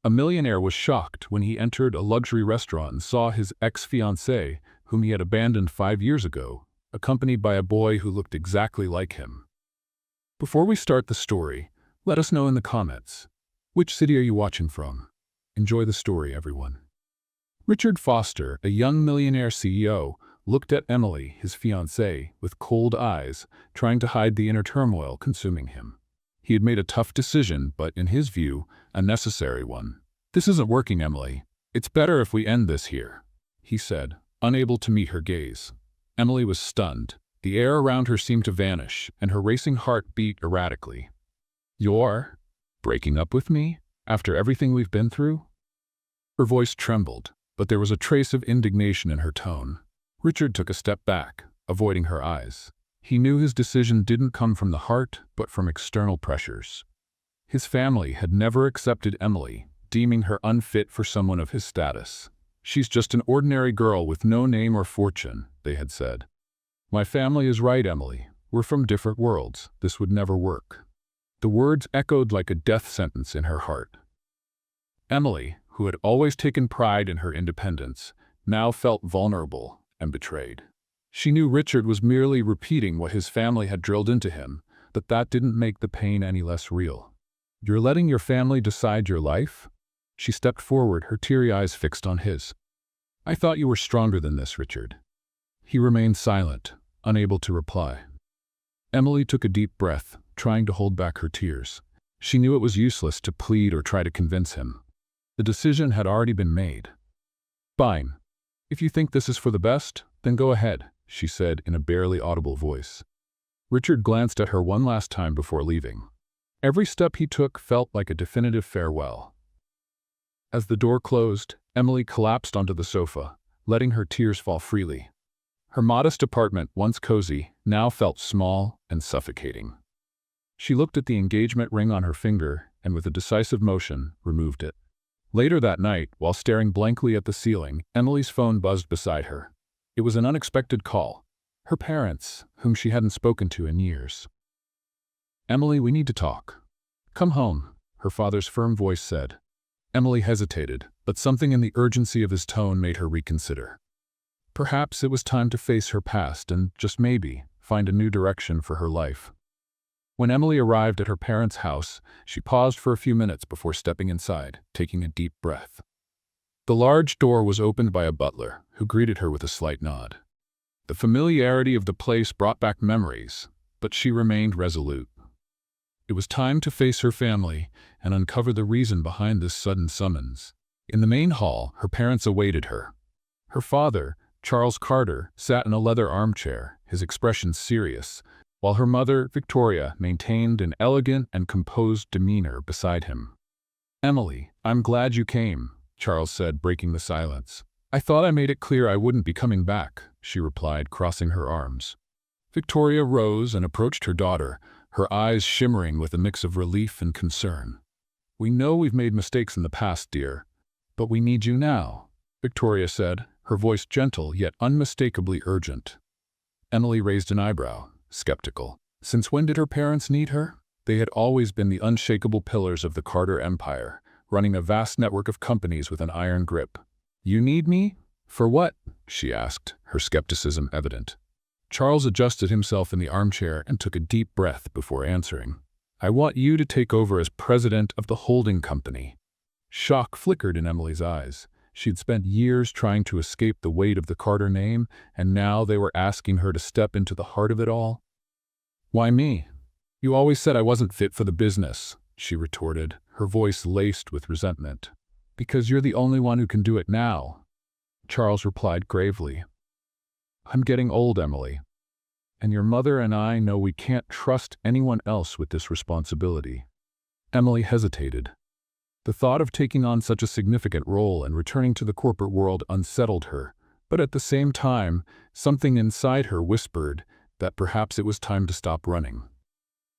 A millionaire was shocked when he entered a luxury restaurant and saw his ex-fiancée, whom he had abandoned 5 years ago, accompanied by a boy who looked exactly like him. Before we start the story, let us know in the comments, which city are you watching from? Enjoy the story, everyone. Richard Foster, a young millionaire CEO, looked at Emily, his fiancée, with cold eyes, trying to hide the inner turmoil consuming him. He had made a tough decision, but in his view, a necessary one. "This isn't working, Emily. It's better if we end this here," he said, unable to meet her gaze. Emily was stunned. The air around her seemed to vanish, and her racing heart beat erratically. "You're breaking up with me? After everything we've been through?" Her voice trembled, but there was a trace of indignation in her tone. Richard took a step back, avoiding her eyes. He knew his decision didn't come from the heart, but from external pressures. His family had never accepted Emily, deeming her unfit for someone of his status. "She's just an ordinary girl with no name or fortune," they had said. "My family is right, Emily. We're from different worlds. This would never work." The words echoed like a death sentence in her heart. Emily, who had always taken pride in her independence, now felt vulnerable and betrayed. She knew Richard was merely repeating what his family had drilled into him, but that didn't make the pain any less real. "You're letting your family decide your life?" She stepped forward, her teary eyes fixed on his. "I thought you were stronger than this, Richard." He remained silent, unable to reply. Emily took a deep breath, trying to hold back her tears. She knew it was useless to plead or try to convince him. The decision had already been made. "Fine. If you think this is for the best, then go ahead," she said in a barely audible voice. Richard glanced at her one last time before leaving. Every step he took felt like a definitive farewell. As the door closed, Emily collapsed onto the sofa, letting her tears fall freely. Her modest apartment, once cozy, now felt small and suffocating. She looked at the engagement ring on her finger and, with a decisive motion, removed it. Later that night, while staring blankly at the ceiling, Emily's phone buzzed beside her. It was an unexpected call. Her parents, whom she hadn't spoken to in years. "Emily, we need to talk." "Come home," her father's firm voice said. Emily hesitated, but something in the urgency of his tone made her reconsider. Perhaps it was time to face her past and, just maybe, find a new direction for her life. When Emily arrived at her parents' house, she paused for a few minutes before stepping inside, taking a deep breath. The large door was opened by a butler, who greeted her with a slight nod. The familiarity of the place brought back memories, but she remained resolute. It was time to face her family and uncover the reason behind this sudden summons. In the main hall, her parents awaited her. Her father, Charles Carter, sat in a leather armchair, his expression serious, while her mother, Victoria, maintained an elegant and composed demeanor beside him. "Emily, I'm glad you came," Charles said, breaking the silence. "I thought I made it clear I wouldn't be coming back," she replied, crossing her arms. Victoria rose and approached her daughter, her eyes shimmering with a mix of relief and concern. "We know we've made mistakes in the past, dear, but we need you now," Victoria said, her voice gentle yet unmistakably urgent. Emily raised an eyebrow, skeptical. Since when did her parents need her? They had always been the unshakable pillars of the Carter empire, running a vast network of companies with an iron grip. "You need me? For what?" she asked, her skepticism evident. Charles adjusted himself in the armchair and took a deep breath before answering. "I want you to take over as president of the holding company." Shock flickered in Emily's eyes. She'd spent years trying to escape the weight of the Carter name, and now they were asking her to step into the heart of it all. "Why me? You always said I wasn't fit for the business," she retorted, her voice laced with resentment. "Because you're the only one who can do it now," Charles replied gravely. "I'm getting old, Emily, and your mother and I know we can't trust anyone else with this responsibility." Emily hesitated. The thought of taking on such a significant role and returning to the corporate world unsettled her, but at the same time, something inside her whispered that perhaps it was time to stop running.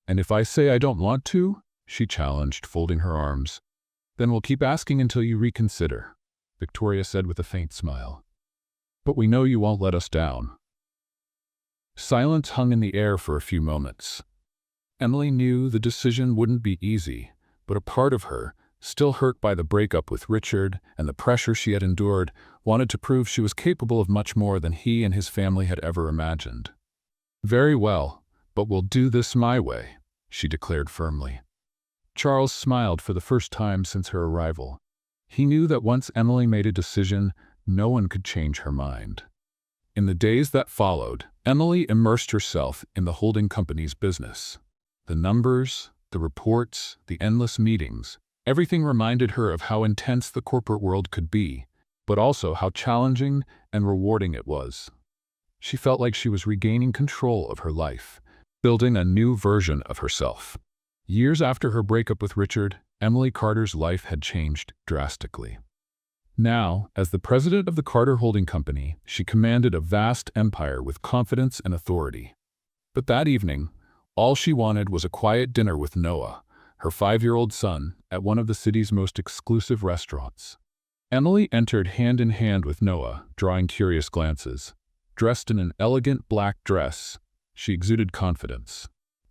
"And if I say I don't want to?" she challenged, folding her arms. "Then we'll keep asking until you reconsider," Victoria said with a faint smile. "But we know you won't let us down." Silence hung in the air for a few moments. Emily knew the decision wouldn't be easy, but a part of her, still hurt by the breakup with Richard and the pressure she had endured, wanted to prove she was capable of much more than he and his family had ever imagined. "Very well, but we'll do this my way," she declared firmly. Charles smiled for the first time since her arrival. He knew that once Emily made a decision, no one could change her mind. In the days that followed, Emily immersed herself in the holding company's business. The numbers, the reports, the endless meetings, everything reminded her of how intense the corporate world could be, but also how challenging and rewarding it was. She felt like she was regaining control of her life, building a new version of herself. Years after her breakup with Richard, Emily Carter's life had changed drastically. Now, as the president of the Carter Holding Company, she commanded a vast empire with confidence and authority. But that evening, all she wanted was a quiet dinner with Noah, her 5-year-old son, at one of the city's most exclusive restaurants. Emily entered hand in hand with Noah, drawing curious glances. Dressed in an elegant black dress, she exuded confidence.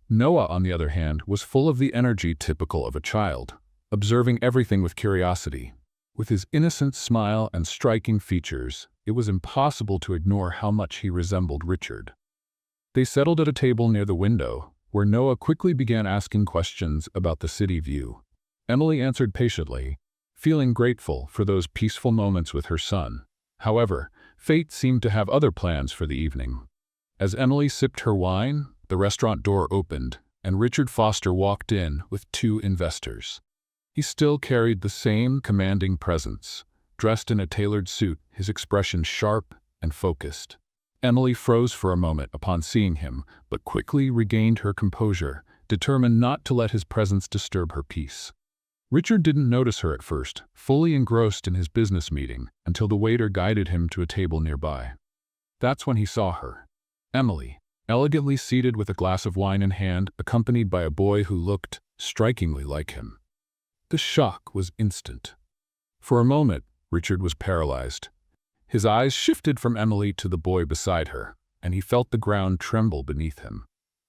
Noah, on the other hand, was full of the energy typical of a child, observing everything with curiosity. With his innocent smile and striking features, it was impossible to ignore how much he resembled Richard. They settled at a table near the window, where Noah quickly began asking questions about the city view. Emily answered patiently, feeling grateful for those peaceful moments with her son. However, fate seemed to have other plans for the evening. As Emily sipped her wine, the restaurant door opened, and Richard Foster walked in with 2 investors. He still carried the same commanding presence, dressed in a tailored suit, his expression sharp and focused. Emily froze for a moment upon seeing him, but quickly regained her composure, determined not to let his presence disturb her peace. Richard didn't notice her at first, fully engrossed in his business meeting, until the waiter guided him to a table nearby. That's when he saw her. Emily, elegantly seated with a glass of wine in hand, accompanied by a boy who looked strikingly like him. The shock was instant. For a moment, Richard was paralyzed. His eyes shifted from Emily to the boy beside her, and he felt the ground tremble beneath him.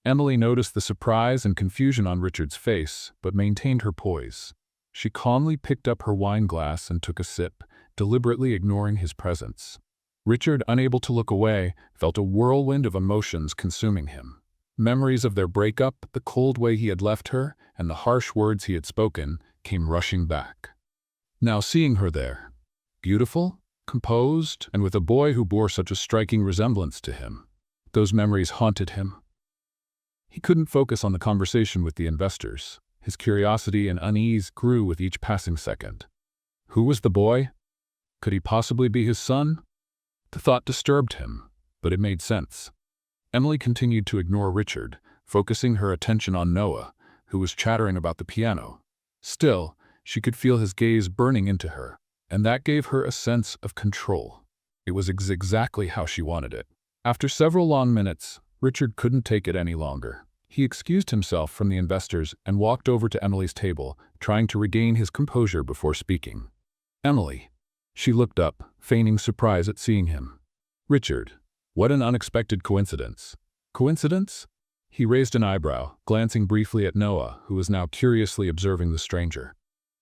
Emily noticed the surprise and confusion on Richard's face, but maintained her poise. She calmly picked up her wine glass and took a sip, deliberately ignoring his presence. Richard, unable to look away, felt a whirlwind of emotions consuming him. Memories of their breakup, the cold way he had left her, and the harsh words he had spoken, came rushing back. Now seeing her there, beautiful, composed, and with a boy who bore such a striking resemblance to him, those memories haunted him. He couldn't focus on the conversation with the investors. His curiosity and unease grew with each passing second. Who was the boy? Could he possibly be his son? The thought disturbed him, but it made sense. Emily continued to ignore Richard, focusing her attention on Noah, who was chattering about the piano. Still, she could feel his gaze burning into her, and that gave her a sense of control. It was exactly how she wanted it. After several long minutes, Richard couldn't take it any longer. He excused himself from the investors and walked over to Emily's table, trying to regain his composure before speaking. "Emily." She looked up, feigning surprise at seeing him. "Richard, what an unexpected coincidence." "Coincidence?" He raised an eyebrow, glancing briefly at Noah, who was now curiously observing the stranger.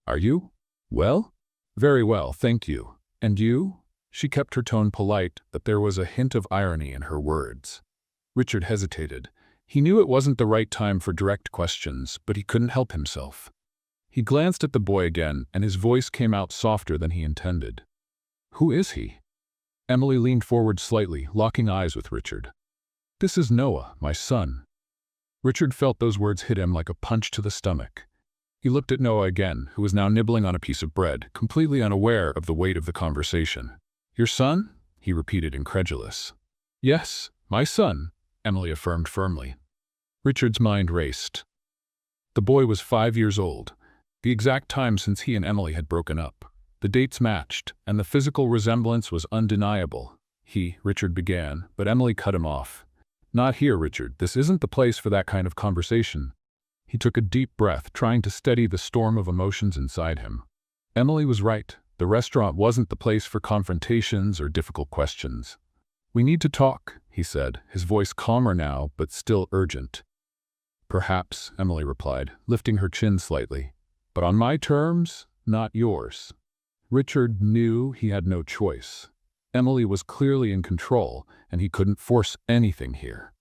"Are you? Well?" "Very well, thank you. And you?" She kept her tone polite, but there was a hint of irony in her words. Richard hesitated. He knew it wasn't the right time for direct questions, but he couldn't help himself. He glanced at the boy again, and his voice came out softer than he intended. "Who is he?" Emily leaned forward slightly, locking eyes with Richard. "This is Noah, my son." Richard felt those words hit him like a punch to the stomach. He looked at Noah again, who was now nibbling on a piece of bread, completely unaware of the weight of the conversation. "Your son?" he repeated, incredulous. "Yes, my son," Emily affirmed firmly. Richard's mind raced. The boy was 5 years old, the exact time since he and Emily had broken up. The dates matched, and the physical resemblance was undeniable. Richard began, but Emily cut him off. "Not here, Richard. This isn't the place for that kind of conversation." He took a deep breath, trying to steady the storm of emotions inside him. Emily was right. The restaurant wasn't the place for confrontations or difficult questions. "We need to talk," he said, his voice calmer now, but still urgent. "Perhaps," Emily replied, lifting her chin slightly. "But on my terms, not yours. Richard knew he had no choice. Emily was clearly in control, and he couldn't force anything here.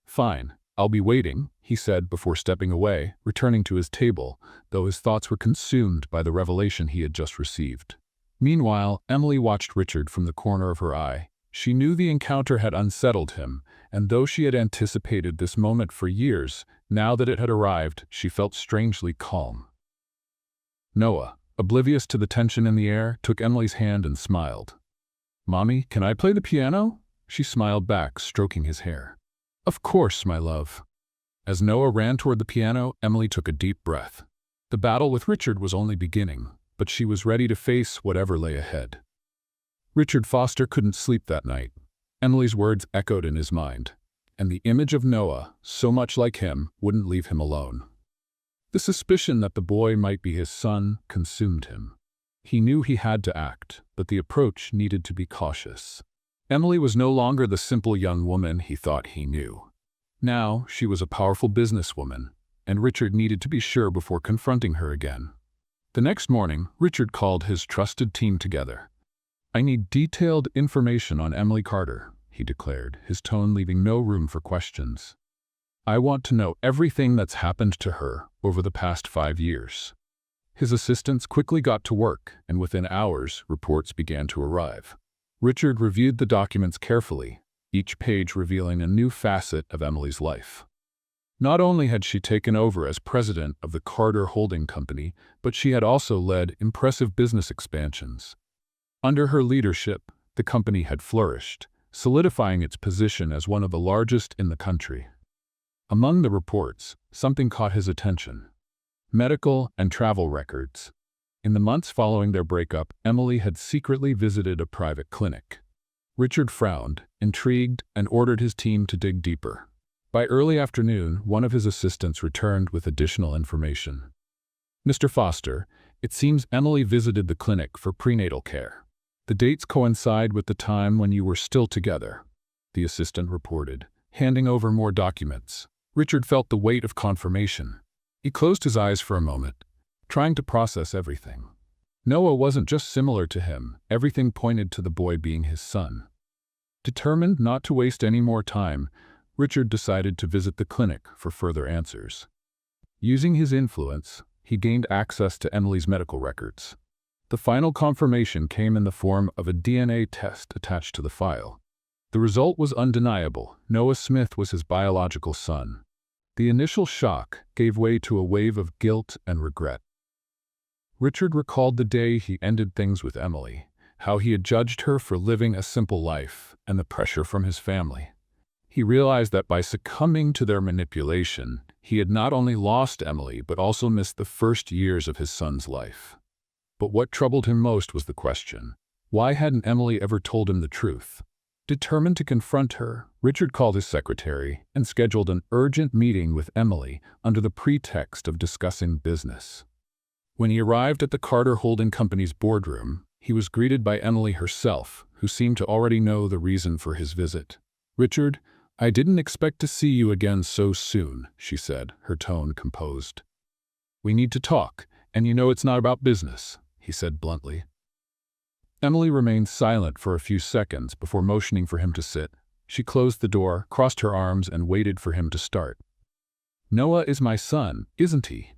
Fine, I'll be waiting, he said before stepping away, returning to his table, though his thoughts were consumed by the revelation he had just received. Meanwhile, Emily watched Richard from the corner of her eye. She knew the encounter had unsettled him, and though she had anticipated this moment for years, now that it had arrived, she felt strangely calm. Noah, oblivious to the tension in the air, took Emily's hand and smiled. "Mommy, can I play the piano?" She smiled back, stroking his hair. "Of course, my love." As Noah ran toward the piano, Emily took a deep breath. The battle with Richard was only beginning, but she was ready to face whatever lay ahead. Richard Foster couldn't sleep that night. Emily's words echoed in his mind, and the image of Noah, so much like him, wouldn't leave him alone. The suspicion that the boy might be his son consumed him. He knew he had to act, but the approach needed to be cautious. Emily was no longer the simple young woman he thought he knew. Now she was a powerful businesswoman, and Richard needed to be sure before confronting her again. The next morning, Richard called his trusted team together. "I need detailed information on Emily Carter," he declared, his tone leaving no room for questions. "I want to know everything that's happened to her over the past 5 years." His assistants quickly got to work, and within hours, reports began to arrive. Richard reviewed the documents carefully, each page revealing a new facet of Emily's life. Not only had she taken over as president of the Carter Holding Company, but she had also led impressive business expansions. Under her leadership, the company had flourished, solidifying its position as one of the largest in the country. Among the reports, something caught his attention: medical and travel records. In the months following their breakup, Emily had secretly visited a private clinic. Richard frowned, intrigued, and ordered his team to dig deeper. By early afternoon, one of his assistants returned with additional information. "Mr. Foster, it seems Emily visited the clinic for prenatal care. The dates coincide with the time when you were still together," the assistant reported, handing over more documents. Richard felt the weight of confirmation. He closed his eyes for a moment, trying to process everything. Noah wasn't just similar to him, everything pointed to the boy being his son. Determined not to waste any more time, Richard decided to visit the clinic for further answers. Using his influence, he gained access to Emily's medical records. The final confirmation came in the form of a DNA test attached to the file. The result was undeniable. Noah Smith was his biological son. The initial shock gave way to a wave of guilt and regret. Richard recalled the day he ended things with Emily, how he had judged her for living a simple life, and the pressure from his family. He realized that by succumbing to their manipulation, he had not only lost Emily but also missed the first years of his son's life. But what troubled him most was the question: why hadn't Emily ever told him the truth? Determined to confront her, Richard called his secretary and scheduled an urgent meeting with Emily under the pretext of discussing business. When he arrived at the Carter Holding Company's boardroom, he was greeted by Emily herself, who seemed to already know the reason for his visit. "Richard, I didn't expect to see you again so soon," she said, her tone composed. "We need to talk, and you know it's not about business," he said bluntly. Emily remained silent for a few seconds before motioning for him to sit. She closed the door, crossed her arms, and waited for him to start. "Noah is my son, isn't he?"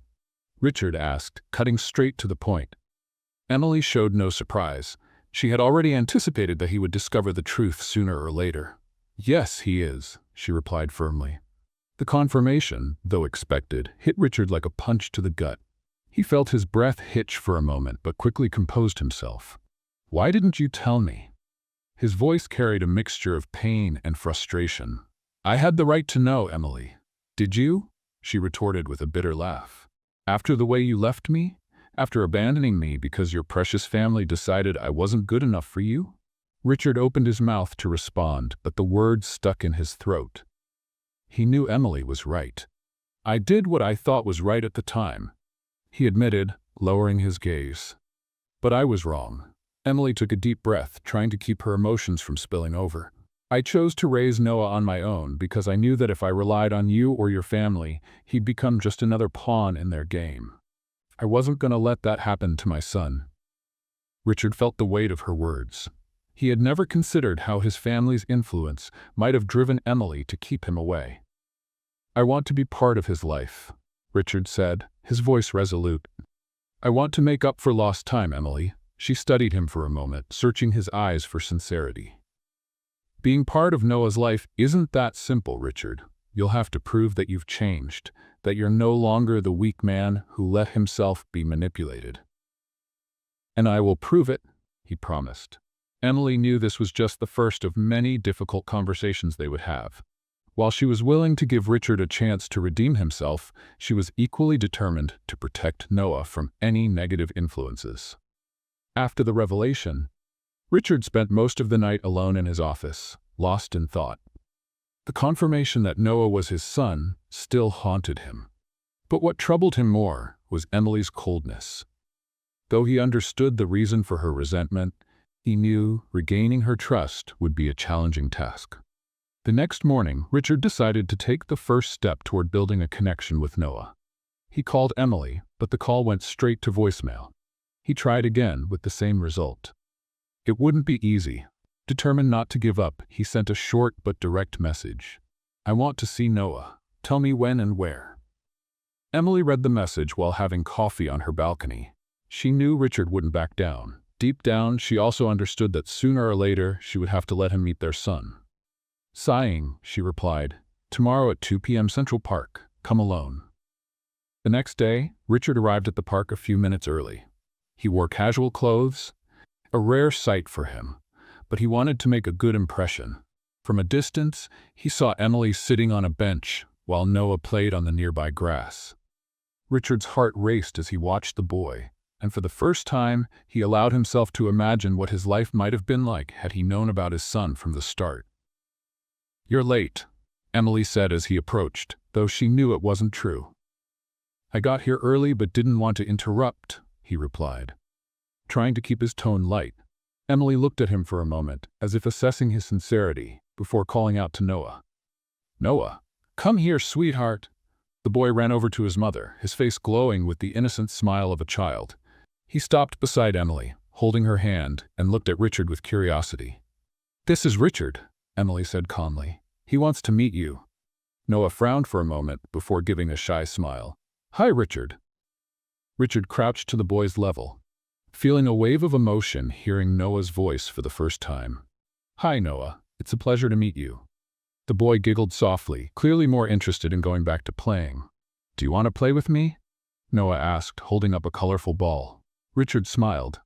Richard asked, cutting straight to the point. Emily showed no surprise. She had already anticipated that he would discover the truth sooner or later. "Yes, he is," she replied firmly. The confirmation, though expected, hit Richard like a punch to the gut. He felt his breath hitch for a moment, but quickly composed himself. "Why didn't you tell me?" His voice carried a mixture of pain and frustration. "I had the right to know, Emily." "Did you?" she retorted with a bitter laugh. "After the way you left me? After abandoning me because your precious family decided I wasn't good enough for you?" Richard opened his mouth to respond, but the words stuck in his throat. He knew Emily was right. "I did what I thought was right at the time," he admitted, lowering his gaze. "But I was wrong." Emily took a deep breath, trying to keep her emotions from spilling over. "I chose to raise Noah on my own because I knew that if I relied on you or your family, he'd become just another pawn in their game. I wasn't going to let that happen to my son." Richard felt the weight of her words. He had never considered how his family's influence might have driven Emily to keep him away. "I want to be part of his life," Richard said, his voice resolute. "I want to make up for lost time, Emily." She studied him for a moment, searching his eyes for sincerity. "Being part of Noah's life isn't that simple, Richard. You'll have to prove that you've changed, that you're no longer the weak man who let himself be manipulated." "And I will prove it," he promised. Emily knew this was just the first of many difficult conversations they would have. While she was willing to give Richard a chance to redeem himself, she was equally determined to protect Noah from any negative influences. After the revelation, Richard spent most of the night alone in his office, lost in thought. The confirmation that Noah was his son still haunted him. But what troubled him more was Emily's coldness. Though he understood the reason for her resentment, he knew regaining her trust would be a challenging task. The next morning, Richard decided to take the first step toward building a connection with Noah. He called Emily, but the call went straight to voicemail. He tried again with the same result. It wouldn't be easy. Determined not to give up, he sent a short but direct message. "I want to see Noah. Tell me when and where." Emily read the message while having coffee on her balcony. She knew Richard wouldn't back down. Deep down, she also understood that sooner or later she would have to let him meet their son. Sighing, she replied, "Tomorrow at 2 p.m. Central Park. Come alone." The next day, Richard arrived at the park a few minutes early. He wore casual clothes, a rare sight for him, but he wanted to make a good impression. From a distance, he saw Emily sitting on a bench while Noah played on the nearby grass. Richard's heart raced as he watched the boy, and for the first time, he allowed himself to imagine what his life might have been like had he known about his son from the start. "You're late," Emily said as he approached, though she knew it wasn't true. "I got here early but didn't want to interrupt," he replied. Trying to keep his tone light, Emily looked at him for a moment, as if assessing his sincerity, before calling out to Noah. "Noah, come here, sweetheart." The boy ran over to his mother, his face glowing with the innocent smile of a child. He stopped beside Emily, holding her hand, and looked at Richard with curiosity. "This is Richard," Emily said calmly. "He wants to meet you." Noah frowned for a moment before giving a shy smile. "Hi, Richard." Richard crouched to the boy's level, feeling a wave of emotion hearing Noah's voice for the first time. "Hi, Noah. It's a pleasure to meet you." The boy giggled softly, clearly more interested in going back to playing. "Do you want to play with me?" Noah asked, holding up a colorful ball. Richard smiled.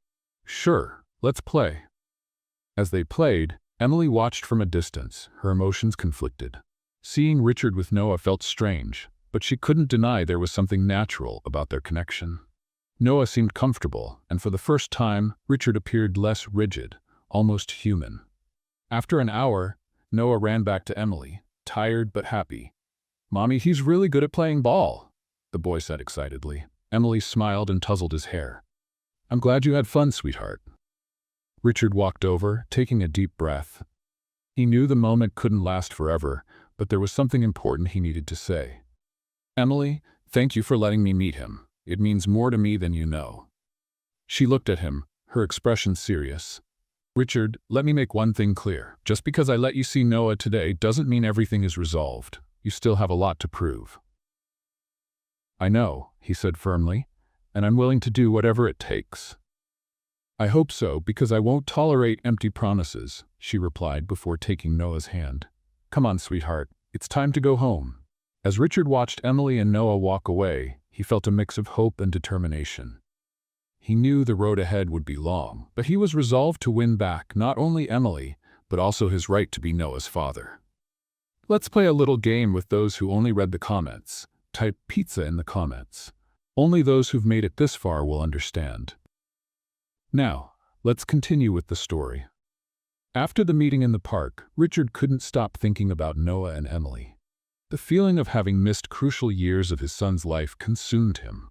"Sure, let's play." As they played, Emily watched from a distance, her emotions conflicted. Seeing Richard with Noah felt strange, but she couldn't deny there was something natural about their connection. Noah seemed comfortable, and for the first time, Richard appeared less rigid, almost human. After an hour, Noah ran back to Emily, tired but happy. "Mommy, he's really good at playing ball," the boy said excitedly. Emily smiled and tousled his hair. "I'm glad you had fun, sweetheart." Richard walked over, taking a deep breath. He knew the moment couldn't last forever, but there was something important he needed to say. "Emily, thank you for letting me meet him. It means more to me than you know." She looked at him, her expression serious. "Richard, let me make one thing clear. Just because I let you see Noah today doesn't mean everything is resolved. You still have a lot to prove." "I know," he said firmly, "and I'm willing to do whatever it takes." "I hope so, because I won't tolerate empty promises," she replied before taking Noah's hand. "Come on, sweetheart. It's time to go home." As Richard watched Emily and Noah walk away, he felt a mix of hope and determination. He knew the road ahead would be long, but he was resolved to win back not only Emily, but also his right to be Noah's father. Let's play a little game with those who only read the comments. Type pizza in the comments. Only those who've made it this far will understand. Now, let's continue with the story. After the meeting in the park, Richard couldn't stop thinking about Noah and Emily. The feeling of having missed crucial years of his son's life consumed him.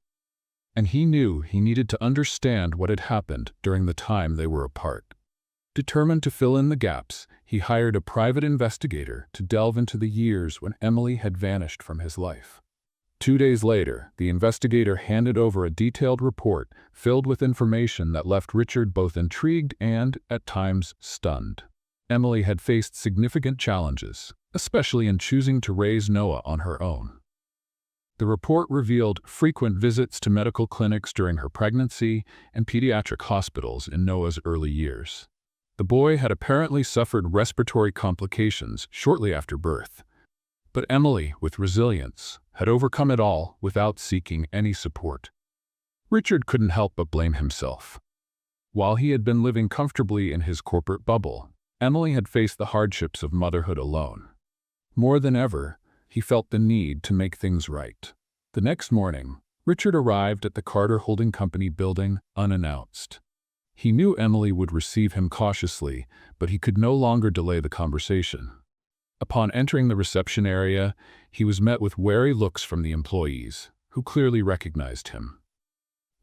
And he knew he needed to understand what had happened during the time they were apart. Determined to fill in the gaps, he hired a private investigator to delve into the years when Emily had vanished from his life. 2 days later, the investigator handed over a detailed report filled with information that left Richard both intrigued and, at times, stunned. Emily had faced significant challenges, especially in choosing to raise Noah on her own. The report revealed frequent visits to medical clinics during her pregnancy and pediatric hospitals in Noah's early years. The boy had apparently suffered respiratory complications shortly after birth. But Emily, with resilience, had overcome it all without seeking any support. Richard couldn't help but blame himself. While he had been living comfortably in his corporate bubble, Emily had faced the hardships of motherhood alone. More than ever, he felt the need to make things right. The next morning, Richard arrived at the Carter Holding Company building unannounced. He knew Emily would receive him cautiously, but he could no longer delay the conversation. Upon entering the reception area, he was met with wary looks from the employees, who clearly recognized him.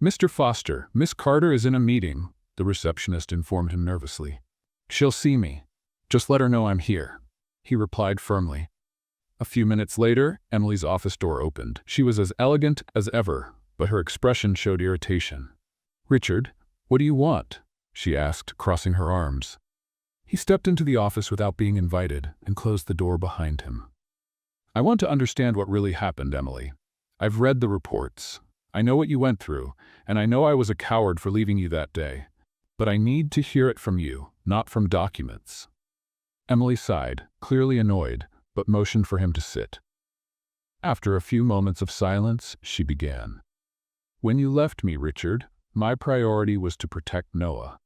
"Mr. Foster, Miss Carter is in a meeting," the receptionist informed him nervously. "She'll see me. Just let her know I'm here," he replied firmly. A few minutes later, Emily's office door opened. She was as elegant as ever, but her expression showed irritation. "Richard, what do you want?" she asked, crossing her arms. He stepped into the office without being invited and closed the door behind him. "I want to understand what really happened, Emily. I've read the reports. I know what you went through, and I know I was a coward for leaving you that day. But I need to hear it from you, not from documents." Emily sighed, clearly annoyed, but motioned for him to sit. After a few moments of silence, she began. "When you left me, Richard, my priority was to protect Noah.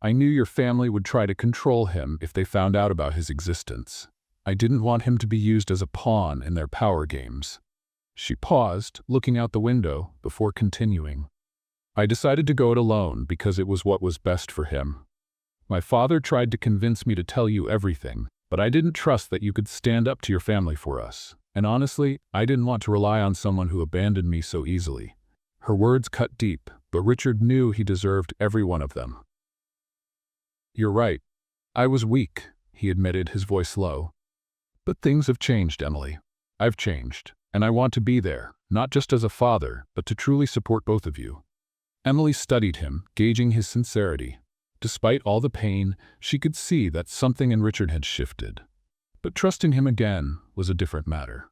I knew your family would try to control him if they found out about his existence. I didn't want him to be used as a pawn in their power games." She paused, looking out the window, before continuing. "I decided to go it alone because it was what was best for him. My father tried to convince me to tell you everything, but I didn't trust that you could stand up to your family for us. And honestly, I didn't want to rely on someone who abandoned me so easily." Her words cut deep, but Richard knew he deserved every one of them. "You're right. I was weak," he admitted, his voice low. "But things have changed, Emily. I've changed, and I want to be there, not just as a father, but to truly support both of you." Emily studied him, gauging his sincerity. Despite all the pain, she could see that something in Richard had shifted. But trusting him again was a different matter.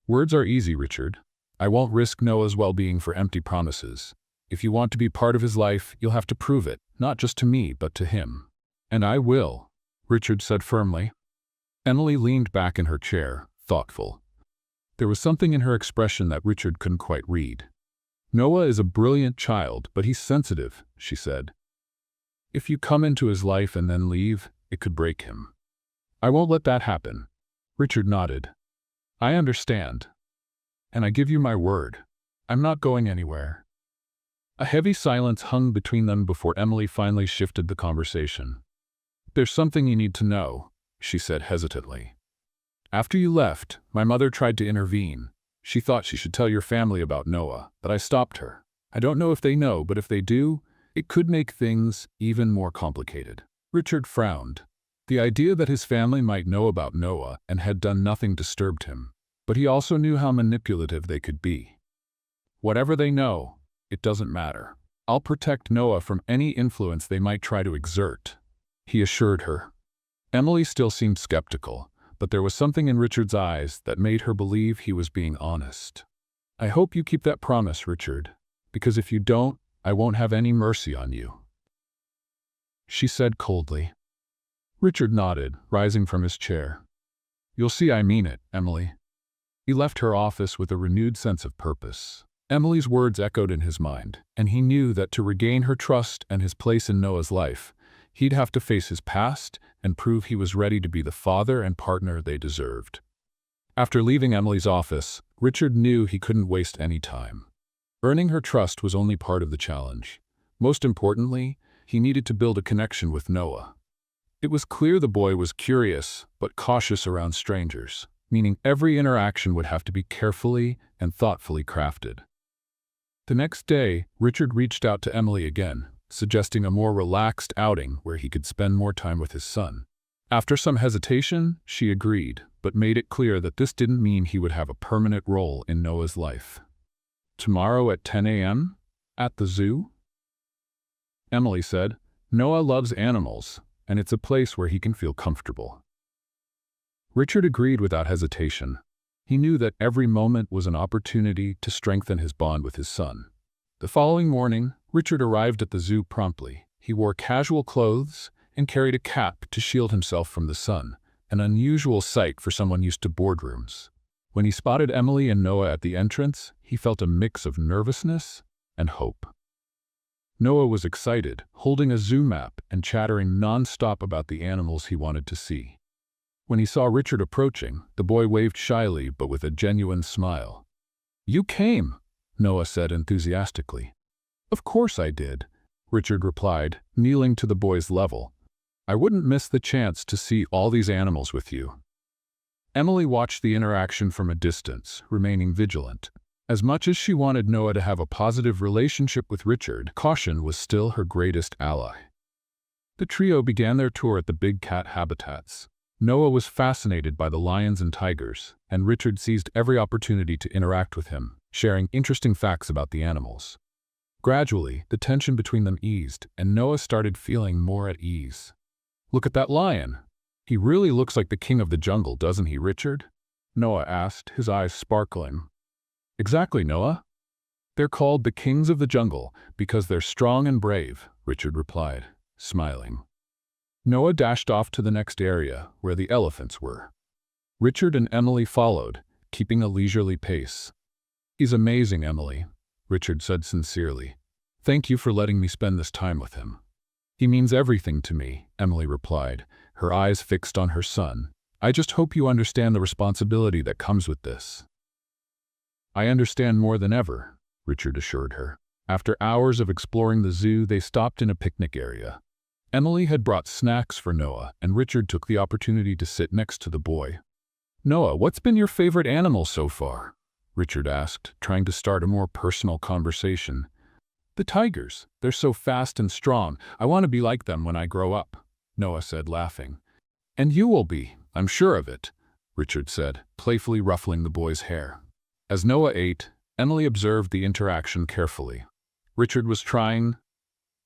"Words are easy, Richard. I won't risk Noah's well-being for empty promises. If you want to be part of his life, you'll have to prove it, not just to me, but to him." "And I will," Richard said firmly. Emily leaned back in her chair, thoughtful. There was something in her expression that Richard couldn't quite read. "Noah is a brilliant child, but he's sensitive," she said. "If you come into his life and then leave, it could break him." "I won't let that happen." Richard nodded. "I understand. And I give you my word. I'm not going anywhere." A heavy silence hung between them before Emily finally shifted the conversation. "There's something you need to know," she said hesitantly. "After you left, my mother tried to intervene. She thought she should tell your family about Noah, but I stopped her. I don't know if they know, but if they do, it could make things even more complicated." Richard frowned. The idea that his family might know about Noah and had done nothing disturbed him, but he also knew how manipulative they could be. "Whatever they know, it doesn't matter. I'll protect Noah from any influence they might try to exert," he assured her. Emily still seemed skeptical, but there was something in Richard's eyes that made her believe he was being honest. "I hope you keep that promise, Richard, because if you don't, I won't have any mercy on you," she said coldly. Richard nodded, rising from his chair. "You'll see I mean it, Emily." He left her office with a renewed sense of purpose. Emily's words echoed in his mind, and he knew that to regain her trust and his place in Noah's life, he'd have to face his past and prove he was ready to be the father and partner they deserved. After leaving Emily's office, Richard knew he couldn't waste any time. Earning her trust was only part of the challenge. Most importantly, he needed to build a connection with Noah. It was clear the boy was curious, but cautious around strangers, meaning every interaction would have to be carefully and thoughtfully crafted. The next day, Richard reached out to Emily again, suggesting a more relaxed outing where he could spend more time with his son. After some hesitation, she agreed, but made it clear that this didn't mean he would have a permanent role in Noah's life. Tomorrow at 10 a.m.? At the zoo? Emily said. Noah loves animals, and it's a place where he can feel comfortable. Richard agreed without hesitation. He knew that every moment was an opportunity to strengthen his bond with his son. The following morning, Richard arrived at the zoo promptly. He wore casual clothes and carried a cap to shield himself from the sun, an unusual sight for someone used to boardrooms. When he spotted Emily and Noah at the entrance, he felt a mix of nervousness and hope. Noah was excited, holding a zoo map and chattering non-stop about the animals he wanted to see. When he saw Richard approaching, the boy waved shyly but with a genuine smile. "You came," Noah said enthusiastically. "Of course I did," Richard replied, kneeling to the boy's level. "I wouldn't miss the chance to see all these animals with you." Emily watched the interaction from a distance, remaining vigilant. As much as she wanted Noah to have a positive relationship with Richard, caution was still her greatest ally. The trio began their tour at the big cat habitats. Noah was fascinated by the lions and tigers, and Richard seized every opportunity to interact with him, sharing interesting facts about the animals. Gradually, the tension between them eased, and Noah started feeling more at ease. "Look at that lion. He really looks like the king of the jungle, doesn't he, Richard?" Noah asked, his eyes sparkling. "Exactly, Noah. They're called the kings of the jungle because they're strong and brave," Richard replied, smiling. Noah dashed off to the next area, where the elephants were. Richard and Emily followed, keeping a leisurely pace. "He's amazing, Emily," Richard said sincerely. "Thank you for letting me spend this time with him." "He means everything to me," Emily replied, her eyes fixed on her son. "I just hope you understand the responsibility that comes with this." "I understand more than ever," Richard assured her. After hours of exploring the zoo, they stopped in a picnic area. Emily had brought snacks for Noah, and Richard took the opportunity to sit next to the boy. "Noah, what's been your favorite animal so far?" Richard asked, trying to start a more personal conversation. "The tigers. They're so fast and strong. I want to be like them when I grow up," Noah said, laughing. "And you will be, I'm sure of it," Richard said, playfully ruffling the boy's hair. As Noah ate, Emily observed the interaction carefully. Richard was trying,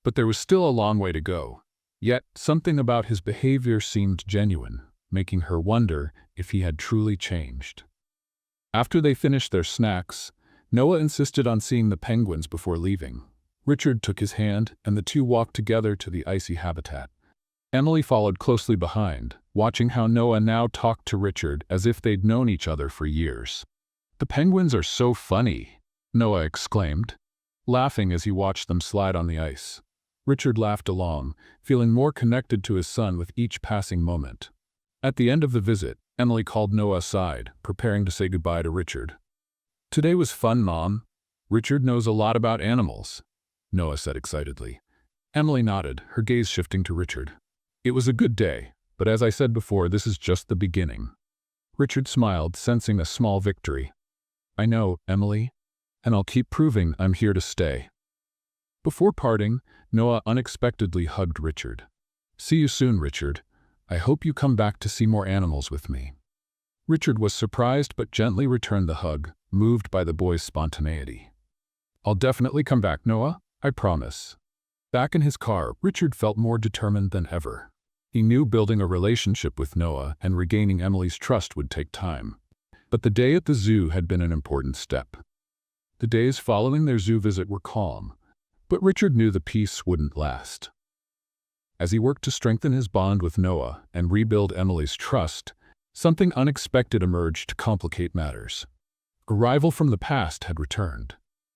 but there was still a long way to go. Yet, something about his behavior seemed genuine, making her wonder if he had truly changed. After they finished their snacks, Noah insisted on seeing the penguins before leaving. Richard took his hand, and the two walked together to the icy habitat. Emily followed closely behind, watching how Noah now talked to Richard as if they'd known each other for years. "The penguins are so funny," Noah exclaimed, laughing as he watched them slide on the ice. Richard laughed along, feeling more connected to his son with each passing moment. At the end of the visit, Emily called Noah aside, preparing to say goodbye to Richard. "Today was fun, Mom. Richard knows a lot about animals," Noah said excitedly. Emily nodded, her gaze shifting to Richard. "It was a good day, but as I said before, this is just the beginning." Richard smiled, sensing a small victory. "I know, Emily, and I'll keep proving I'm here to stay." Before parting, Noah unexpectedly hugged Richard. "See you soon, Richard. I hope you come back to see more animals with me." Richard was surprised but gently returned the hug, moved by the boy's spontaneity. "I'll definitely come back, Noah, I promise." Back in his car, Richard felt more determined than ever. He knew building a relationship with Noah and regaining Emily's trust would take time. But the day at the zoo had been an important step. The days following their zoo visit were calm, but Richard knew the peace wouldn't last. As he worked to strengthen his bond with Noah and rebuild Emily's trust, something unexpected emerged to complicate matters. A rival from the past had returned.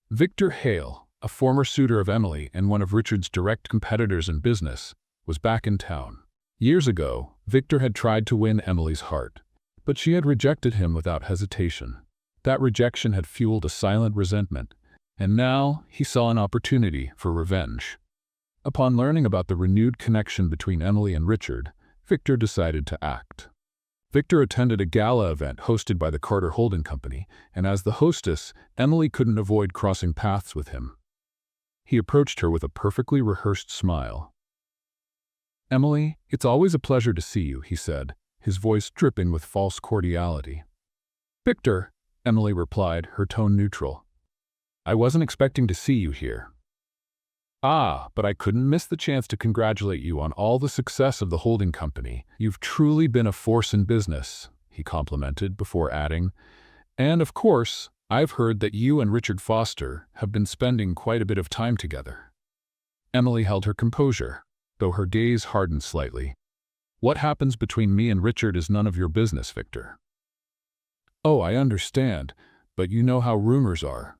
Victor Hale, a former suitor of Emily and one of Richard's direct competitors in business, was back in town. Years ago, Victor had tried to win Emily's heart, but she had rejected him without hesitation. That rejection had fueled a silent resentment, and now he saw an opportunity for revenge. Upon learning about the renewed connection between Emily and Richard, Victor decided to act. Victor attended a gala event hosted by the Carter Holding Company, and as the hostess, Emily couldn't avoid crossing paths with him. He approached her with a perfectly rehearsed smile. "Emily, it's always a pleasure to see you," he said, his voice dripping with false cordiality. "Victor," Emily replied, her tone neutral. "I wasn't expecting to see you here." "Ah, but I couldn't miss the chance to congratulate you on all the success of the holding company. You've truly been a force in business," he complimented before adding, "and of course, I've heard that you and Richard Foster have been spending quite a bit of time together." Emily held her composure, though her gaze hardened slightly. "What happens between me and Richard is none of your business, Victor." "Oh, I understand, but you know how rumors are,"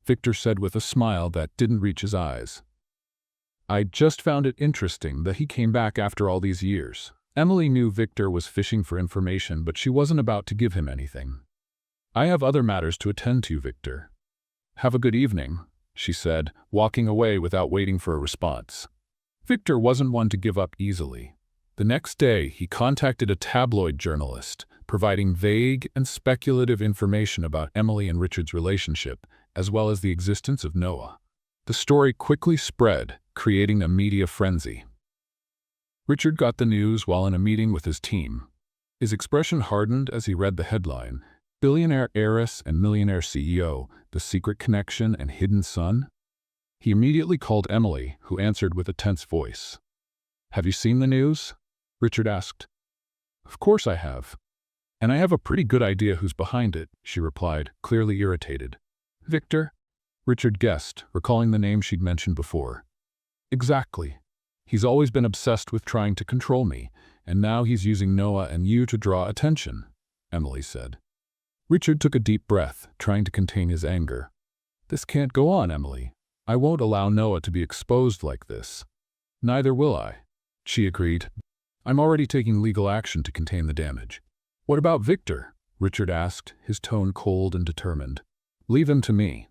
Victor said with a smile that didn't reach his eyes. "I just found it interesting that he came back after all these years." Emily knew Victor was fishing for information, but she wasn't about to give him anything. "I have other matters to attend to, Victor." "Have a good evening," she said, walking away without waiting for a response. Victor wasn't one to give up easily. The next day, he contacted a tabloid journalist, providing vague and speculative information about Emily and Richard's relationship, as well as the existence of Noah. The story quickly spread, creating a media frenzy. Richard got the news while in a meeting with his team. His expression hardened as he read the headline, "Billionaire heiress and millionaire CEO, the secret connection and hidden son?" He immediately called Emily, who answered with a tense voice. "Have you seen the news?" Richard asked. "Of course I have. And I have a pretty good idea who's behind it," she replied, clearly irritated. "Victor?" Richard guessed, recalling the name she'd mentioned before. "Exactly. He's always been obsessed with trying to control me, and now he's using Noah and you to draw attention," Emily said. Richard took a deep breath, trying to contain his anger. "This can't go on, Emily. I won't allow Noah to be exposed like this." "Neither will I," she agreed. "I'm already taking legal action to contain the damage." "What about Victor?" Richard asked, his tone cold and determined. "Leave him to me.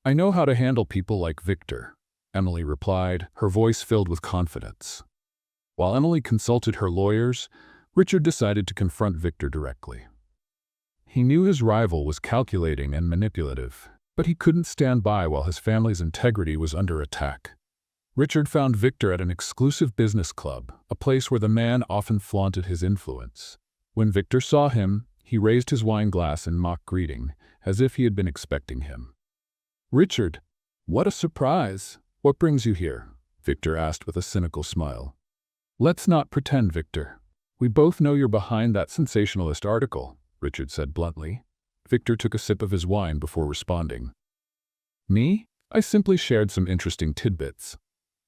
I know how to handle people like Victor," Emily replied, her voice filled with confidence. While Emily consulted her lawyers, Richard decided to confront Victor directly. He knew his rival was calculating and manipulative, but he couldn't stand by while his family's integrity was under attack. Richard found Victor at an exclusive business club, a place where the man often flaunted his influence. When Victor saw him, he raised his wine glass in mock greeting, as if he had been expecting him. "Richard, what a surprise! What brings you here?" Victor asked with a cynical smile. "Let's not pretend, Victor. We both know you're behind that sensationalist article," Richard said bluntly. Victor took a sip of his wine before responding. "Me? I simply shared some interesting tidbits.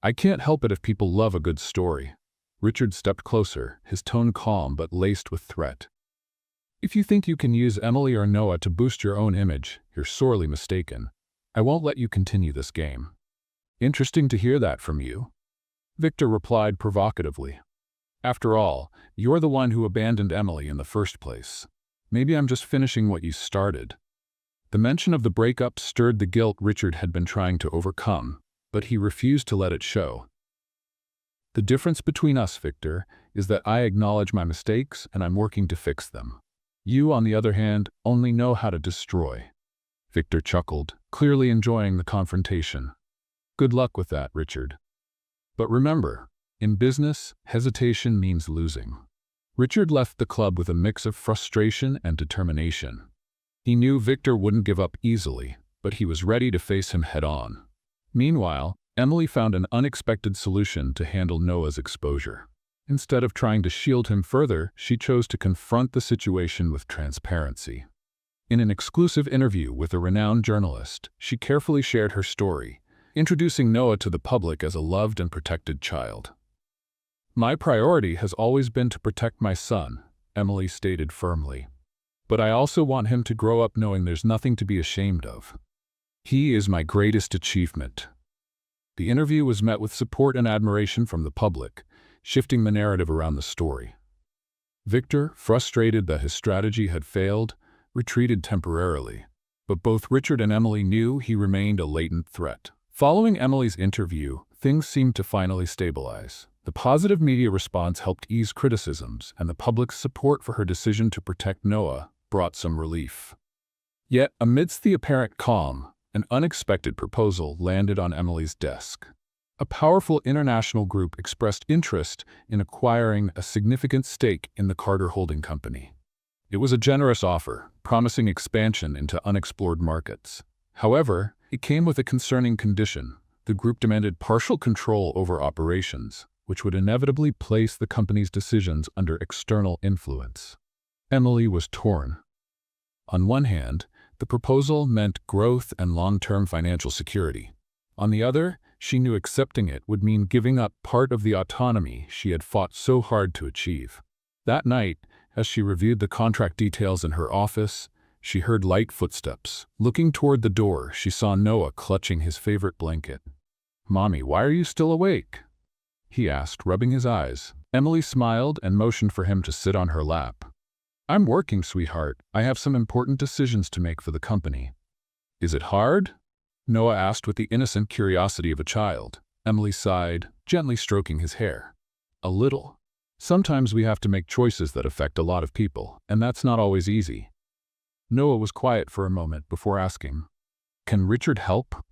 I can't help it if people love a good story." Richard stepped closer, his tone calm but laced with threat. "If you think you can use Emily or Noah to boost your own image, you're sorely mistaken. I won't let you continue this game." "Interesting to hear that from you," Victor replied provocatively. "After all, you're the one who abandoned Emily in the first place. Maybe I'm just finishing what you started." The mention of the breakup stirred the guilt Richard had been trying to overcome, but he refused to let it show. "The difference between us, Victor, is that I acknowledge my mistakes and I'm working to fix them. You, on the other hand, only know how to destroy." Victor chuckled, clearly enjoying the confrontation. "Good luck with that, Richard. But remember, in business, hesitation means losing." Richard left the club with a mix of frustration and determination. He knew Victor wouldn't give up easily, but he was ready to face him head-on. Meanwhile, Emily found an unexpected solution to handle Noah's exposure. Instead of trying to shield him further, she chose to confront the situation with transparency. In an exclusive interview with a renowned journalist, she carefully shared her story, introducing Noah to the public as a loved and protected child. "My priority has always been to protect my son," Emily stated firmly. "But I also want him to grow up knowing there's nothing to be ashamed of. He is my greatest achievement." The interview was met with support and admiration from the public, shifting the narrative around the story. Victor, frustrated that his strategy had failed, retreated temporarily, but both Richard and Emily knew he remained a latent threat. Following Emily's interview, things seemed to finally stabilize. The positive media response helped ease criticisms, and the public's support for her decision to protect Noah brought some relief. Yet, amidst the apparent calm, an unexpected proposal landed on Emily's desk. A powerful international group expressed interest in acquiring a significant stake in the Carter Holding Company. It was a generous offer, promising expansion into unexplored markets. However, it came with a concerning condition. The group demanded partial control over operations, which would inevitably place the company's decisions under external influence. Emily was torn. On one hand, the proposal meant growth and long-term financial security. On the other, she knew accepting it would mean giving up part of the autonomy she had fought so hard to achieve. That night, as she reviewed the contract details in her office, she heard light footsteps. Looking toward the door, she saw Noah clutching his favorite blanket. "Mommy, why are you still awake?" he asked, rubbing his eyes. Emily smiled and motioned for him to sit on her lap. "I'm working, sweetheart. I have some important decisions to make for the company." "Is it hard?" Noah asked with the innocent curiosity of a child. Emily sighed, gently stroking his hair. "A little. Sometimes we have to make choices that affect a lot of people, and that's not always easy." Noah was quiet for a moment before asking, "Can Richard help?"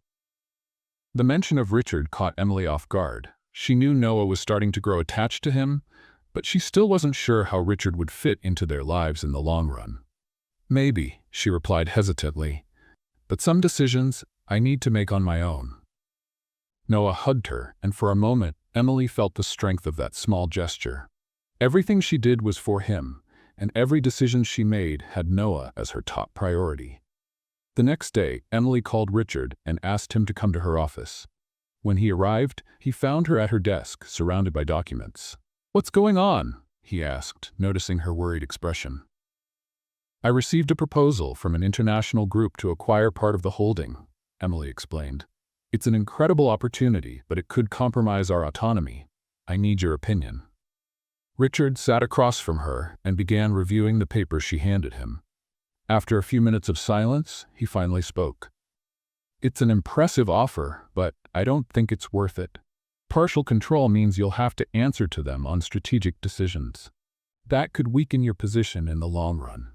The mention of Richard caught Emily off guard. She knew Noah was starting to grow attached to him, but she still wasn't sure how Richard would fit into their lives in the long run. "Maybe," she replied hesitantly, "but some decisions I need to make on my own." Noah hugged her, and for a moment, Emily felt the strength of that small gesture. Everything she did was for him, and every decision she made had Noah as her top priority. The next day, Emily called Richard and asked him to come to her office. When he arrived, he found her at her desk, surrounded by documents. "What's going on?" he asked, noticing her worried expression. "I received a proposal from an international group to acquire part of the holding," Emily explained. "It's an incredible opportunity, but it could compromise our autonomy. I need your opinion." Richard sat across from her and began reviewing the papers she handed him. After a few minutes of silence, he finally spoke. "It's an impressive offer, but I don't think it's worth it. Partial control means you'll have to answer to them on strategic decisions. That could weaken your position in the long run."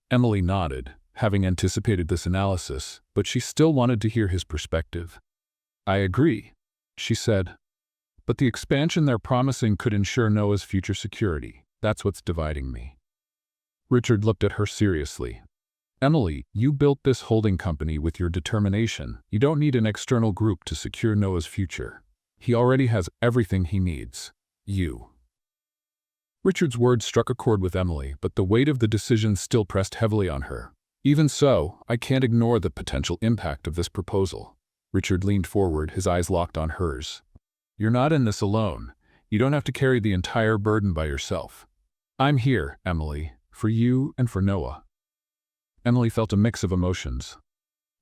Emily nodded, having anticipated this analysis, but she still wanted to hear his perspective. "I agree," she said. "But the expansion they're promising could ensure Noah's future security. That's what's dividing me." Richard looked at her seriously. "Emily, you built this holding company with your determination. You don't need an external group to secure Noah's future. He already has everything he needs. You." Richard's words struck a chord with Emily, but the weight of the decision still pressed heavily on her. "Even so, I can't ignore the potential impact of this proposal." Richard leaned forward, his eyes locked on hers. "You're not in this alone. You don't have to carry the entire burden by yourself. I'm here, Emily, for you and for Noah." Emily felt a mix of emotions.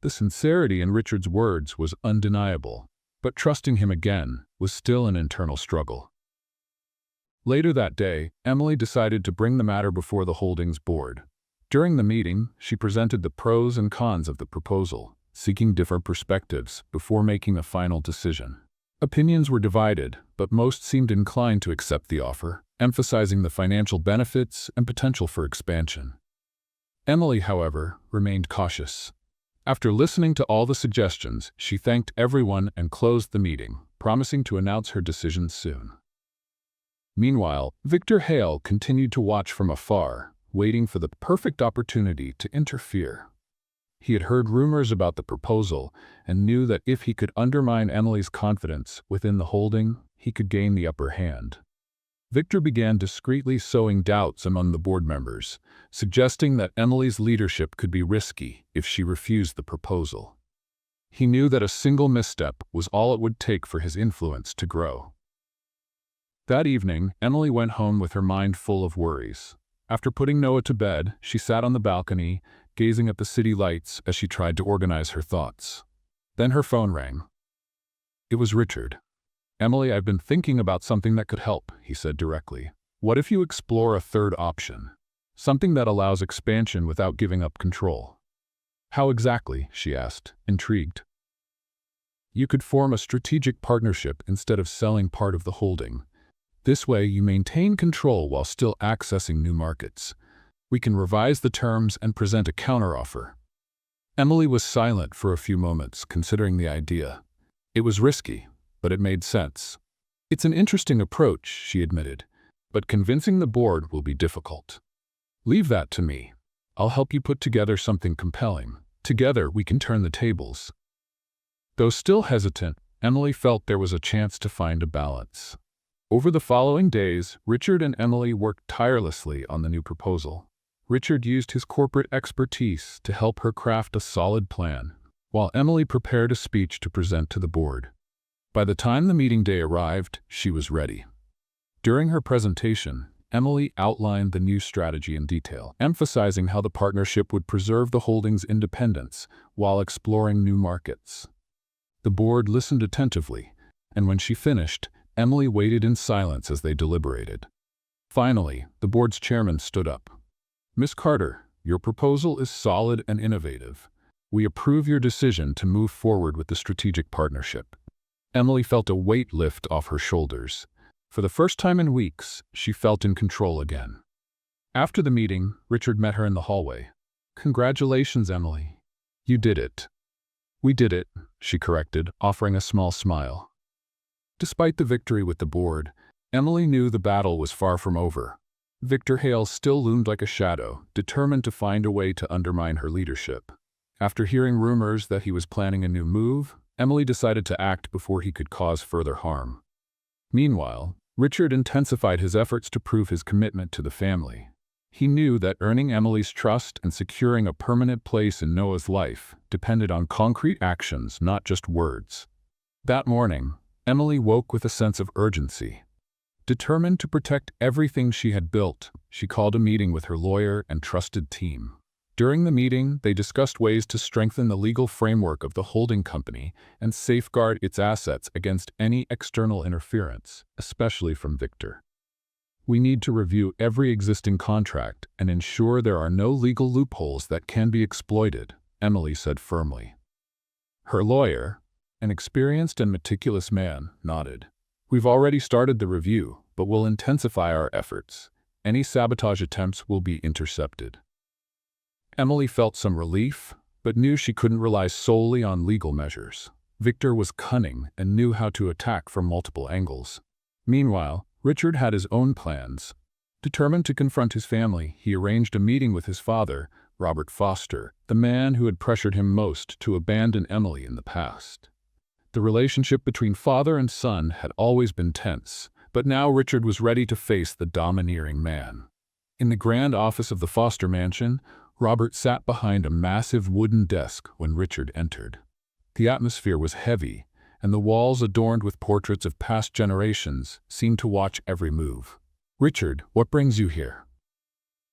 The sincerity in Richard's words was undeniable, but trusting him again was still an internal struggle. Later that day, Emily decided to bring the matter before the holdings board. During the meeting, she presented the pros and cons of the proposal, seeking different perspectives before making a final decision. Opinions were divided, but most seemed inclined to accept the offer, emphasizing the financial benefits and potential for expansion. Emily, however, remained cautious. After listening to all the suggestions, she thanked everyone and closed the meeting, promising to announce her decision soon. Meanwhile, Victor Hale continued to watch from afar, waiting for the perfect opportunity to interfere. He had heard rumors about the proposal and knew that if he could undermine Emily's confidence within the holding, he could gain the upper hand. Victor began discreetly sowing doubts among the board members, suggesting that Emily's leadership could be risky if she refused the proposal. He knew that a single misstep was all it would take for his influence to grow. That evening, Emily went home with her mind full of worries. After putting Noah to bed, she sat on the balcony, gazing at the city lights as she tried to organize her thoughts. Then her phone rang. It was Richard. "Emily, I've been thinking about something that could help," he said directly. "What if you explore a third option? Something that allows expansion without giving up control." "How exactly?" she asked, intrigued. "You could form a strategic partnership instead of selling part of the holding. This way you maintain control while still accessing new markets. We can revise the terms and present a counteroffer." Emily was silent for a few moments, considering the idea. It was risky, but it made sense. It's an interesting approach, she admitted, but convincing the board will be difficult. Leave that to me. I'll help you put together something compelling. Together we can turn the tables. Though still hesitant, Emily felt there was a chance to find a balance. Over the following days, Richard and Emily worked tirelessly on the new proposal. Richard used his corporate expertise to help her craft a solid plan, while Emily prepared a speech to present to the board. By the time the meeting day arrived, she was ready. During her presentation, Emily outlined the new strategy in detail, emphasizing how the partnership would preserve the holding's independence while exploring new markets. The board listened attentively, and when she finished, Emily waited in silence as they deliberated. Finally, the board's chairman stood up. "Miss Carter, your proposal is solid and innovative. We approve your decision to move forward with the strategic partnership." Emily felt a weight lift off her shoulders. For the first time in weeks, she felt in control again. After the meeting, Richard met her in the hallway. "Congratulations, Emily. You did it." "We did it," she corrected, offering a small smile. Despite the victory with the board, Emily knew the battle was far from over. Victor Hale still loomed like a shadow, determined to find a way to undermine her leadership. After hearing rumors that he was planning a new move, Emily decided to act before he could cause further harm. Meanwhile, Richard intensified his efforts to prove his commitment to the family. He knew that earning Emily's trust and securing a permanent place in Noah's life depended on concrete actions, not just words. That morning, Emily woke with a sense of urgency. Determined to protect everything she had built, she called a meeting with her lawyer and trusted team. During the meeting, they discussed ways to strengthen the legal framework of the holding company and safeguard its assets against any external interference, especially from Victor. "We need to review every existing contract and ensure there are no legal loopholes that can be exploited," Emily said firmly. Her lawyer, an experienced and meticulous man, nodded. "We've already started the review, but we'll intensify our efforts. Any sabotage attempts will be intercepted." Emily felt some relief, but knew she couldn't rely solely on legal measures. Victor was cunning and knew how to attack from multiple angles. Meanwhile, Richard had his own plans. Determined to confront his family, he arranged a meeting with his father, Robert Foster, the man who had pressured him most to abandon Emily in the past. The relationship between father and son had always been tense, but now Richard was ready to face the domineering man. In the grand office of the Foster mansion, Robert sat behind a massive wooden desk when Richard entered. The atmosphere was heavy, and the walls adorned with portraits of past generations seemed to watch every move. "Richard, what brings you here?"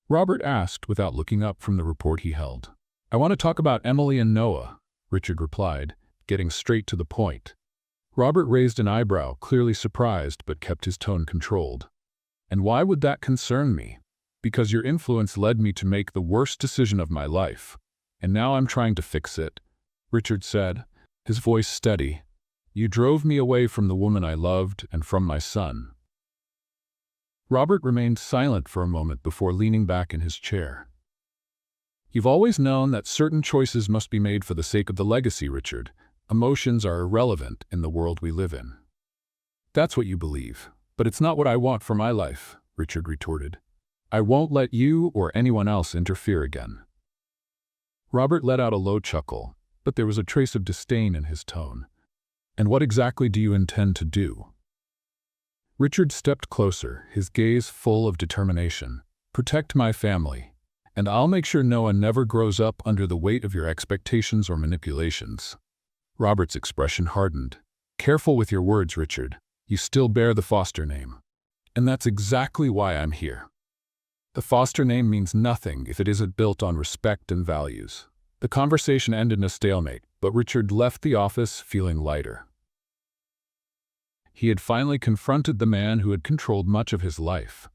Robert asked without looking up from the report he held. "I want to talk about Emily and Noah," Richard replied, getting straight to the point. Robert raised an eyebrow, clearly surprised, but kept his tone controlled. "And why would that concern me? Because your influence led me to make the worst decision of my life, and now I'm trying to fix it," Richard said, his voice steady. "You drove me away from the woman I loved and from my son." Robert remained silent for a moment before leaning back in his chair. "You've always known that certain choices must be made for the sake of the legacy, Richard. Emotions are irrelevant in the world we live in." "That's what you believe, but it's not what I want for my life," Richard retorted. "I won't let you or anyone else interfere again." Robert let out a low chuckle, but there was a trace of disdain in his tone. "And what exactly do you intend to do?" Richard stepped closer, his gaze full of determination. "Protect my family, and I'll make sure Noah never grows up under the weight of your expectations or manipulations." Robert's expression hardened. "Careful with your words, Richard. You still bear the Foster name. And that's exactly why I'm here. The Foster name means nothing if it isn't built on respect and values." The conversation ended in a stalemate, but Richard left the office feeling lighter. He had finally confronted the man who had controlled much of his life.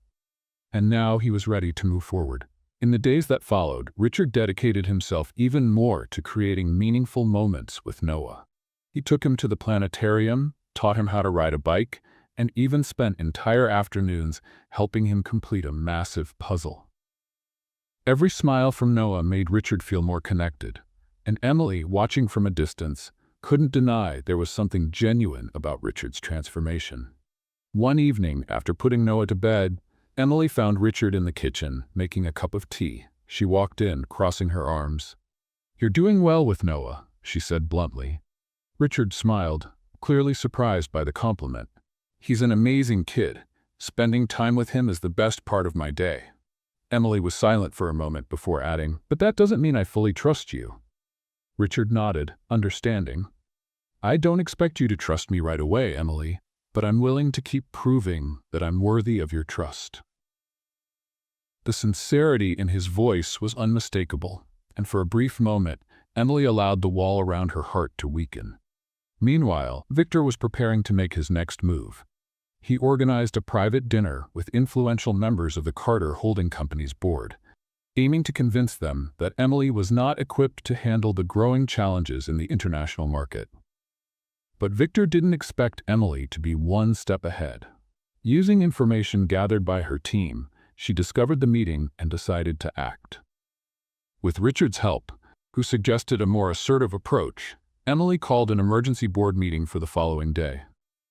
And now he was ready to move forward. In the days that followed, Richard dedicated himself even more to creating meaningful moments with Noah. He took him to the planetarium, taught him how to ride a bike, and even spent entire afternoons helping him complete a massive puzzle. Every smile from Noah made Richard feel more connected, and Emily, watching from a distance, couldn't deny there was something genuine about Richard's transformation. One evening, after putting Noah to bed, Emily found Richard in the kitchen, making a cup of tea. She walked in, crossing her arms. "You're doing well with Noah," she said bluntly. Richard smiled, clearly surprised by the compliment. "He's an amazing kid. Spending time with him is the best part of my day." Emily was silent for a moment before adding, "But that doesn't mean I fully trust you." Richard nodded, understanding. "I don't expect you to trust me right away, Emily, but I'm willing to keep proving that I'm worthy of your trust." The sincerity in his voice was unmistakable, and for a brief moment, Emily allowed the wall around her heart to weaken. Meanwhile, Victor was preparing to make his next move. He organized a private dinner with influential members of the Carter Holding Company's board, aiming to convince them that Emily was not equipped to handle the growing challenges in the international market. But Victor didn't expect Emily to be one step ahead. Using information gathered by her team, she discovered the meeting and decided to act. With Richard's help, who suggested a more assertive approach, Emily called an emergency board meeting for the following day.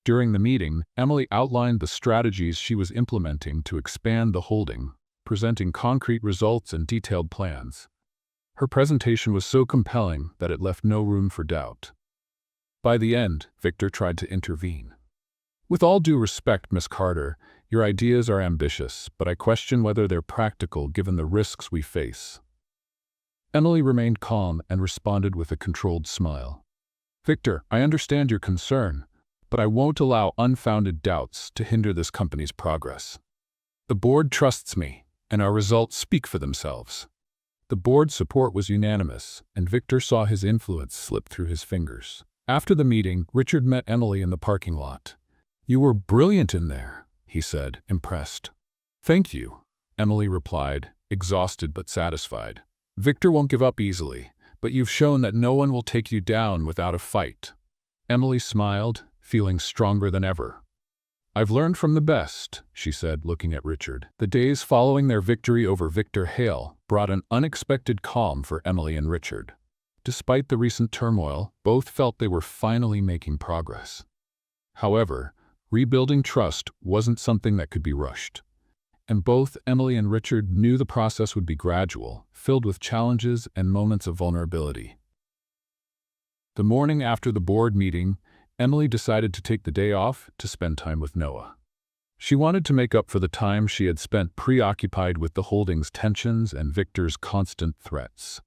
During the meeting, Emily outlined the strategies she was implementing to expand the holding, presenting concrete results and detailed plans. Her presentation was so compelling that it left no room for doubt. By the end, Victor tried to intervene. "With all due respect, Miss Carter, your ideas are ambitious, but I question whether they're practical given the risks we face." Emily remained calm and responded with a controlled smile. "Victor, I understand your concern, but I won't allow unfounded doubts to hinder this company's progress. The board trusts me, and our results speak for themselves." The board's support was unanimous, and Victor saw his influence slip through his fingers. After the meeting, Richard met Emily in the parking lot. "You were brilliant in there," he said, impressed. "Thank you," Emily replied, exhausted but satisfied. "Victor won't give up easily, but you've shown that no one will take you down without a fight." Emily smiled, feeling stronger than ever. "I've learned from the best," she said, looking at Richard. The days following their victory over Victor Hale brought an unexpected calm for Emily and Richard. Despite the recent turmoil, both felt they were finally making progress. However, rebuilding trust wasn't something that could be rushed, and both Emily and Richard knew the process would be gradual, filled with challenges and moments of vulnerability. The morning after the board meeting, Emily decided to take the day off to spend time with Noah. She wanted to make up for the time she had spent preoccupied with the holding's tensions and Victor's constant threats.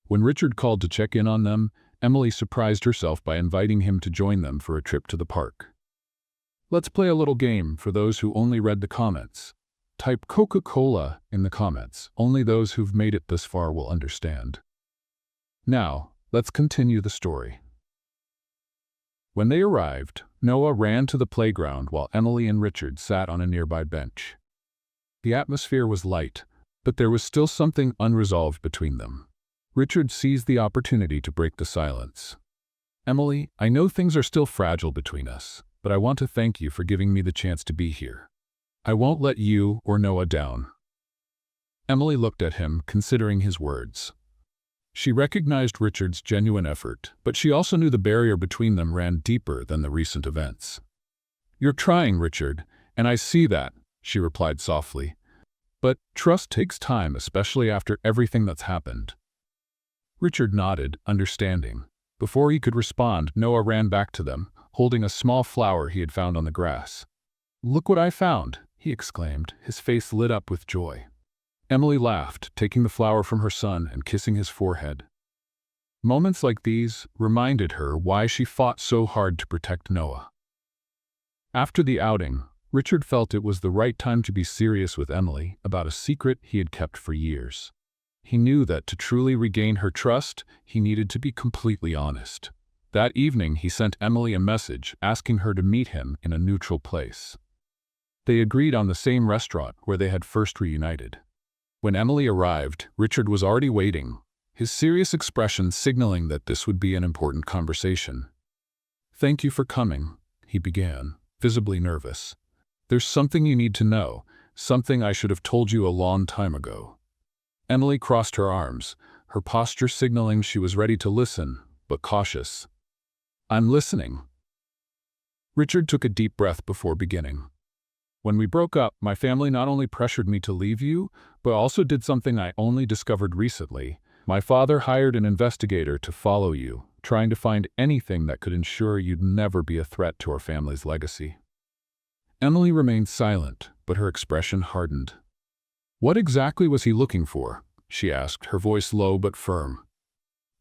When Richard called to check in on them, Emily surprised herself by inviting him to join them for a trip to the park. "Let's play a little game for those who only read the comments. Type Coca-Cola in the comments. Only those who've made it this far will understand." Now, let's continue the story. When they arrived, Noah ran to the playground while Emily and Richard sat on a nearby bench. The atmosphere was light, but there was still something unresolved between them. Richard seized the opportunity to break the silence. "Emily, I know things are still fragile between us, but I want to thank you for giving me the chance to be here. I won't let you or Noah down." Emily looked at him, considering his words. She recognized Richard's genuine effort, but she also knew the barrier between them ran deeper than the recent events. "You're trying, Richard, and I see that," she replied softly. "But trust takes time, especially after everything that's happened." Richard nodded, understanding. Before he could respond, Noah ran back to them, holding a small flower he had found on the grass. "Look what I found," he exclaimed, his face lit up with joy. Emily laughed, taking the flower from her son and kissing his forehead. Moments like these reminded her why she fought so hard to protect Noah. After the outing, Richard felt it was the right time to be serious with Emily about a secret he had kept for years. He knew that to truly regain her trust, he needed to be completely honest. That evening, he sent Emily a message asking her to meet him in a neutral place. They agreed on the same restaurant where they had first reunited. When Emily arrived, Richard was already waiting, his serious expression signaling that this would be an important conversation. "Thank you for coming," he began, visibly nervous. "There's something you need to know, something I should have told you a long time ago." Emily crossed her arms, her posture signaling she was ready to listen, but cautious. I'm listening. Richard took a deep breath before beginning. When we broke up, my family not only pressured me to leave you, but also did something I only discovered recently. My father hired an investigator to follow you, trying to find anything that could ensure you'd never be a threat to our family's legacy. Emily remained silent, but her expression hardened. What exactly was he looking for? She asked, her voice low but firm.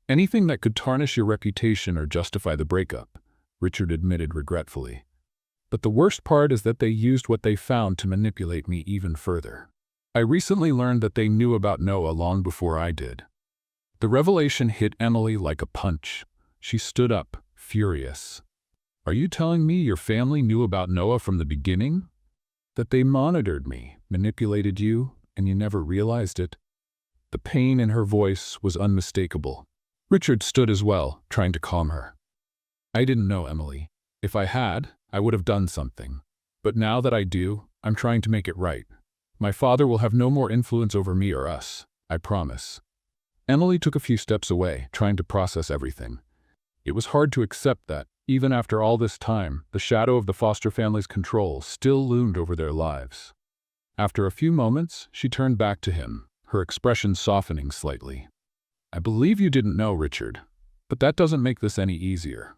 Anything that could tarnish your reputation or justify the breakup, Richard admitted regretfully. But the worst part is that they used what they found to manipulate me even further. I recently learned that they knew about Noah long before I did. The revelation hit Emily like a punch. She stood up, furious. Are you telling me your family knew about Noah from the beginning? That they monitored me, manipulated you, and you never realized it? The pain in her voice was unmistakable. Richard stood as well, trying to calm her. I didn't know, Emily. If I had, I would have done something. But now that I do, I'm trying to make it right. My father will have no more influence over me or us, I promise. Emily took a few steps away, trying to process everything. It was hard to accept that, even after all this time, the shadow of the foster family's control still loomed over their lives. After a few moments, she turned back to him, her expression softening slightly. I believe you didn't know, Richard, but that doesn't make this any easier.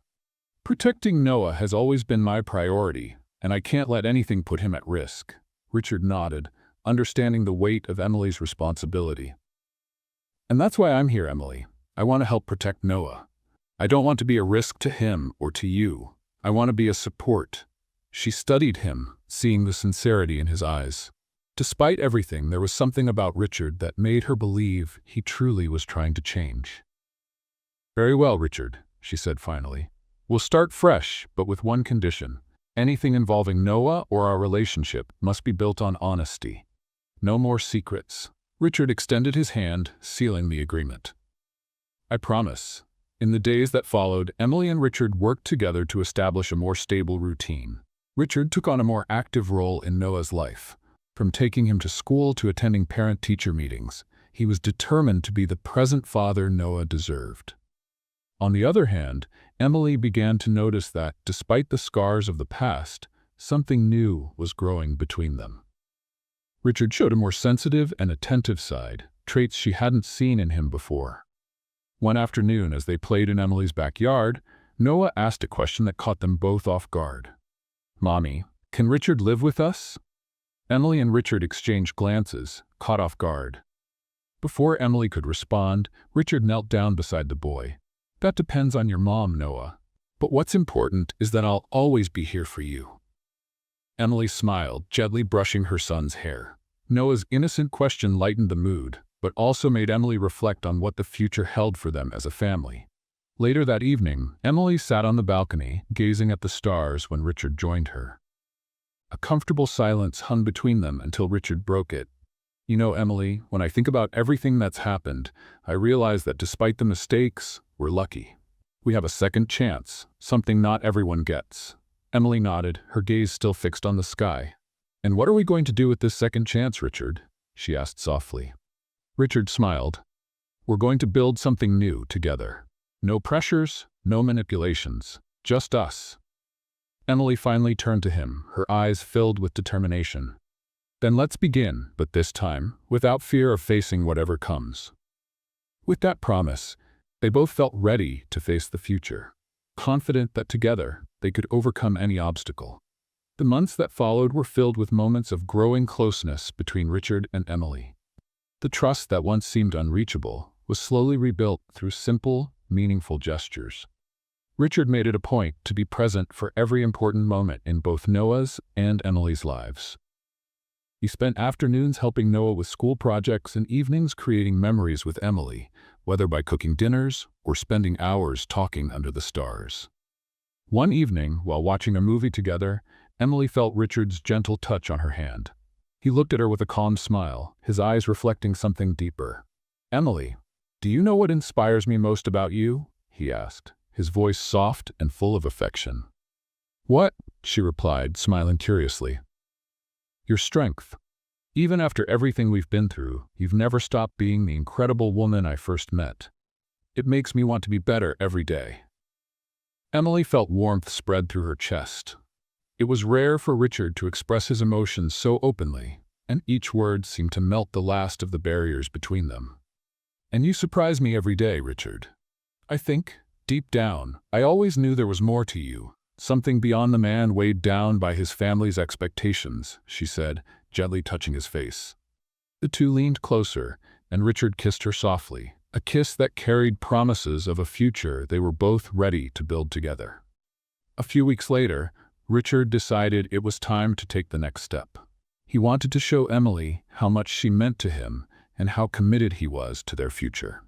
Protecting Noah has always been my priority, and I can't let anything put him at risk. Richard nodded, understanding the weight of Emily's responsibility. And that's why I'm here, Emily. I want to help protect Noah. I don't want to be a risk to him or to you. I want to be a support. She studied him, seeing the sincerity in his eyes. Despite everything, there was something about Richard that made her believe he truly was trying to change. Very well, Richard, she said finally. We'll start fresh, but with one condition. Anything involving Noah or our relationship must be built on honesty. No more secrets. Richard extended his hand, sealing the agreement. I promise. In the days that followed, Emily and Richard worked together to establish a more stable routine. Richard took on a more active role in Noah's life. From taking him to school to attending parent-teacher meetings, he was determined to be the present father Noah deserved. On the other hand, Emily began to notice that, despite the scars of the past, something new was growing between them. Richard showed a more sensitive and attentive side, traits she hadn't seen in him before. One afternoon, as they played in Emily's backyard, Noah asked a question that caught them both off guard. Mommy, can Richard live with us? Emily and Richard exchanged glances, caught off guard. Before Emily could respond, Richard knelt down beside the boy. That depends on your mom, Noah. But what's important is that I'll always be here for you. Emily smiled, gently brushing her son's hair. Noah's innocent question lightened the mood, but also made Emily reflect on what the future held for them as a family. Later that evening, Emily sat on the balcony, gazing at the stars when Richard joined her. A comfortable silence hung between them until Richard broke it. You know, Emily, when I think about everything that's happened, I realize that despite the mistakes, we're lucky. We have a second chance, something not everyone gets. Emily nodded, her gaze still fixed on the sky. And what are we going to do with this second chance, Richard? She asked softly. Richard smiled. We're going to build something new together. No pressures, no manipulations, just us. Emily finally turned to him, her eyes filled with determination. Then let's begin, but this time, without fear of facing whatever comes. With that promise, they both felt ready to face the future, confident that together they could overcome any obstacle. The months that followed were filled with moments of growing closeness between Richard and Emily. The trust that once seemed unreachable was slowly rebuilt through simple, meaningful gestures. Richard made it a point to be present for every important moment in both Noah's and Emily's lives. He spent afternoons helping Noah with school projects and evenings creating memories with Emily, whether by cooking dinners or spending hours talking under the stars. One evening, while watching a movie together, Emily felt Richard's gentle touch on her hand. He looked at her with a calm smile, his eyes reflecting something deeper. Emily, do you know what inspires me most about you? He asked, his voice soft and full of affection. What? She replied, smiling curiously. Your strength. Even after everything we've been through, you've never stopped being the incredible woman I first met. It makes me want to be better every day. Emily felt warmth spread through her chest. It was rare for Richard to express his emotions so openly, and each word seemed to melt the last of the barriers between them. "And you surprise me every day, Richard. I think, deep down, I always knew there was more to you, something beyond the man weighed down by his family's expectations," she said, gently touching his face. The two leaned closer, and Richard kissed her softly, a kiss that carried promises of a future they were both ready to build together. A few weeks later, Richard decided it was time to take the next step. He wanted to show Emily how much she meant to him and how committed he was to their future.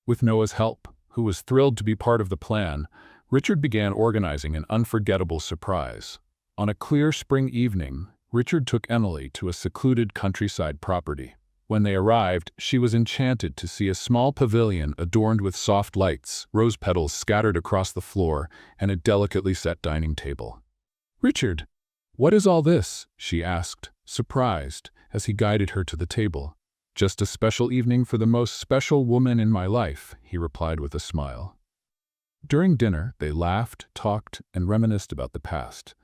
With Noah's help, who was thrilled to be part of the plan, Richard began organizing an unforgettable surprise. On a clear spring evening, Richard took Emily to a secluded countryside property. When they arrived, she was enchanted to see a small pavilion adorned with soft lights, rose petals scattered across the floor, and a delicately set dining table. "Richard, what is all this?" she asked, surprised, as he guided her to the table. "Just a special evening for the most special woman in my life," he replied with a smile. During dinner, they laughed, talked, and reminisced about the past.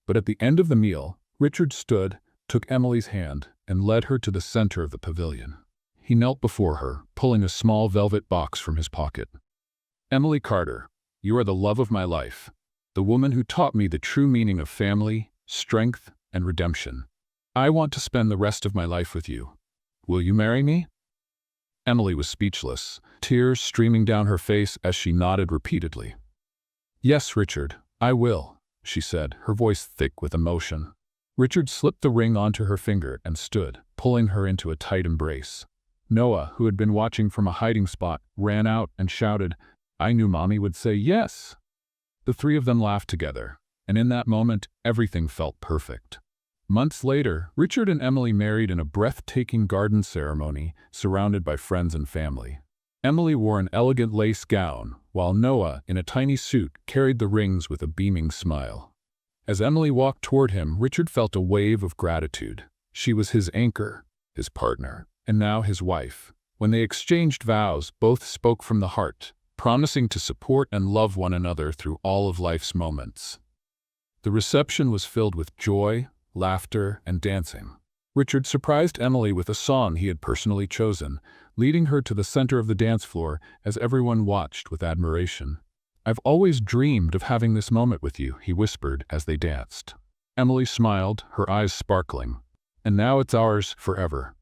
But at the end of the meal, Richard stood, took Emily's hand, and led her to the center of the pavilion. He knelt before her, pulling a small velvet box from his pocket. "Emily Carter, you are the love of my life, the woman who taught me the true meaning of family, strength, and redemption. I want to spend the rest of my life with you. Will you marry me?" Emily was speechless, tears streaming down her face as she nodded repeatedly. "Yes, Richard, I will," she said, her voice thick with emotion. Richard slipped the ring onto her finger and stood, pulling her into a tight embrace. Noah, who had been watching from a hiding spot, ran out and shouted, "I knew Mommy would say yes." The three of them laughed together, and in that moment, everything felt perfect. Months later, Richard and Emily married in a breathtaking garden ceremony, surrounded by friends and family. Emily wore an elegant lace gown, while Noah, in a tiny suit, carried the rings with a beaming smile. As Emily walked toward him, Richard felt a wave of gratitude. She was his anchor, his partner, and now his wife. When they exchanged vows, both spoke from the heart, promising to support and love one another through all of life's moments. The reception was filled with joy, laughter, and dancing. Richard surprised Emily with a song he had personally chosen, leading her to the center of the dance floor as everyone watched with admiration. "I've always dreamed of having this moment with you," he whispered as they danced. Emily smiled, her eyes sparkling. "And now it's ours forever."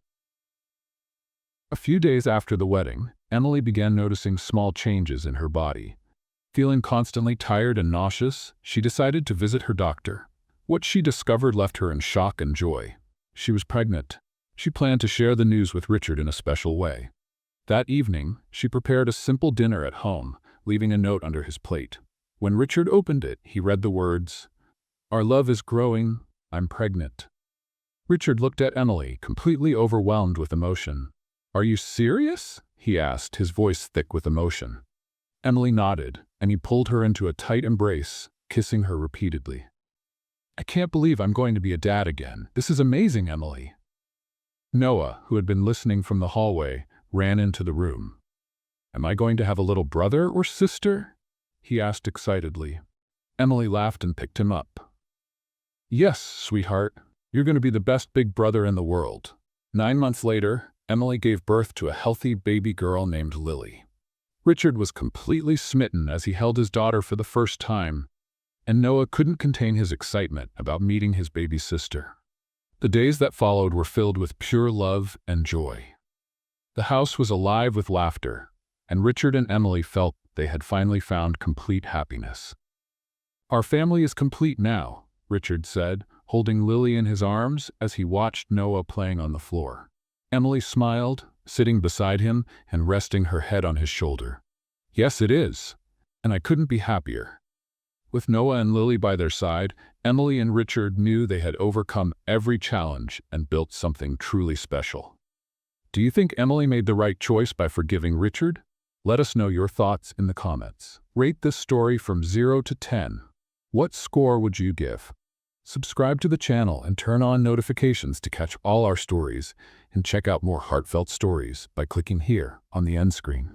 A few days after the wedding, Emily began noticing small changes in her body. Feeling constantly tired and nauseous, she decided to visit her doctor. What she discovered left her in shock and joy. She was pregnant. She planned to share the news with Richard in a special way. That evening, she prepared a simple dinner at home, leaving a note under his plate. When Richard opened it, he read the words, "Our love is growing. I'm pregnant." Richard looked at Emily, completely overwhelmed with emotion. "Are you serious?" he asked, his voice thick with emotion. Emily nodded, and he pulled her into a tight embrace, kissing her repeatedly. "I can't believe I'm going to be a dad again. This is amazing, Emily." Noah, who had been listening from the hallway, ran into the room. "Am I going to have a little brother or sister?" he asked excitedly. Emily laughed and picked him up. "Yes, sweetheart, you're going to be the best big brother in the world." 9 months later, Emily gave birth to a healthy baby girl named Lily. Richard was completely smitten as he held his daughter for the first time, and Noah couldn't contain his excitement about meeting his baby sister. The days that followed were filled with pure love and joy. The house was alive with laughter, and Richard and Emily felt they had finally found complete happiness. "Our family is complete now," Richard said, holding Lily in his arms as he watched Noah playing on the floor. Emily smiled, sitting beside him and resting her head on his shoulder. "Yes, it is, and I couldn't be happier." With Noah and Lily by their side, Emily and Richard knew they had overcome every challenge and built something truly special. Do you think Emily made the right choice by forgiving Richard? Let us know your thoughts in the comments. Rate this story from 0 to 10. What score would you give? Subscribe to the channel and turn on notifications to catch all our stories, and check out more heartfelt stories by clicking here on the end screen.